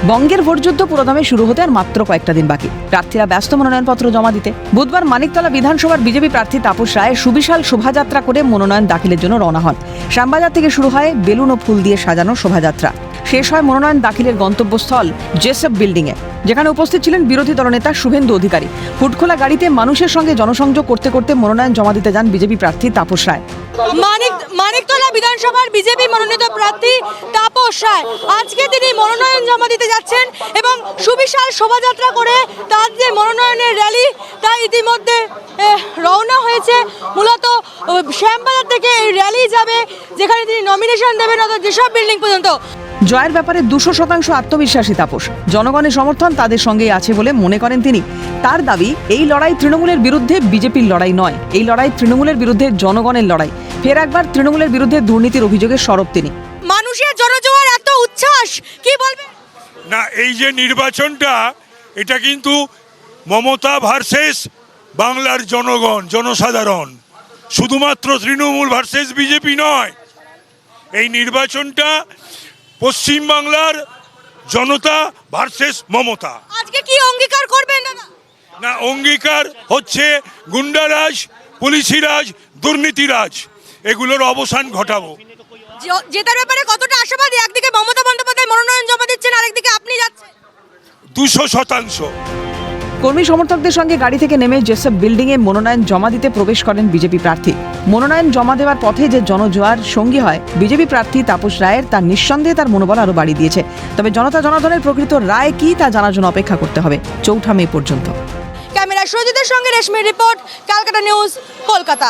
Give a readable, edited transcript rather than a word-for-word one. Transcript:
বঙ্গের ভোটযুদ্ধ পুরোদমে শুরু হতে আর মাত্র কয়েকটা দিন বাকি। প্রার্থীরা ব্যস্ত মনোনয়নপত্র জমা দিতে। বুধবার মানিকতলা বিধানসভার বিজেপি প্রার্থী তাপস রায় সুবিশাল শোভাযাত্রা করে মনোনয়ন দাখিলের জন্য রওনা হন। শ্যামবাজার থেকে শুরু হয় বেলুন ও ফুল দিয়ে সাজানো শোভাযাত্রা। শেষ হয় মনোনয়ন দাখিলের গন্তব্যস্থল জেসএফ বিল্ডিংয়ে, যেখানে উপস্থিত ছিলেন বিরোধী দলনেতা শুভেন্দু অধিকারী। হুটখোলা গাড়িতে মানুষের সঙ্গে জনসংযোগ করতে করতে মনোনয়ন জমা দিতে যান বিজেপি প্রার্থী তাপস রায়। মানিকতলা বিধানসভার বিজেপি মনোনীত প্রার্থী তাপস রায় আজকে তিনি মনোনয়ন জমা দিতে যাচ্ছেন এবং সুবিশাল শোভাযাত্রা করে তার যে মনোনয়নের র্যালি তা ইতিমধ্যে রওনা হয়েছে। মূলত শ্যামবাজার থেকে এই র্যালি যাবে, যেখানে তিনি নমিনেশন দেবেন অর্থাৎ যেসব বিল্ডিং পর্যন্ত। জয়ের ব্যাপারে 200% আত্মবিশ্বাসী তাপস। জনগণের সমর্থন তাদের সঙ্গেই আছে বলে মনে করেন তিনি। তার দাবি, এই লড়াই তৃণমূলের বিরুদ্ধে বিজেপির লড়াই নয়, এই লড়াই তৃণমূলের বিরুদ্ধে জনগণের লড়াই। ফের একবার তৃণমূলের বিরুদ্ধে দুর্নীতির অভিযোগে সরব তিনি। মানুষের জনজোয়ার এত উচ্ছ্বাস, কি বলবেন? না, এই যে নির্বাচনটা, এটা কিন্তু মমতা ভার্সেস বাংলার জনগণ, জনসাধারণ, শুধুমাত্র তৃণমূল ভার্সেস বিজেপি নয়। এই নির্বাচনটা পশ্চিমবাংলার জনতা ভার্সেস মমতা। আজকে কি অঙ্গীকার করবেন দাদা? না, অঙ্গীকার হচ্ছে গুন্ডারাজ, পুলিশিরাজ, দুর্নীতিরাজ, এগুলোর অবসান ঘটাবো। জেতার ব্যাপারে কতটা আশাবাদী? একদিকে মমতা বন্দ্যোপাধ্যায় মনোনয়ন জমা দিচ্ছেন, আরেকদিকে আপনি যাচ্ছেন। 200%। কর্মী সমর্থকদের সঙ্গে গাড়ি থেকে নেমে জেসএফ বিল্ডিংয়ে মনোনয়ন জমা দিতে প্রবেশ করেন বিজেপি প্রার্থী। মনোনয়ন জমা দেওয়ার পথে যে জনজোয়ার সঙ্গী হয় বিজেপি প্রার্থী তাপস রায়ের, তার নিঃসন্দেহে তার মনোবল আরও বাড়িয়ে দিয়েছে। তবে জনতা জনার্দনের প্রকৃত রায় কি তা জানার জন্য অপেক্ষা করতে হবে 4 মে পর্যন্ত। ক্যামেরা সজিতের সঙ্গে রেশমির রিপোর্ট, ক্যালকাটা নিউজ, কলকাতা।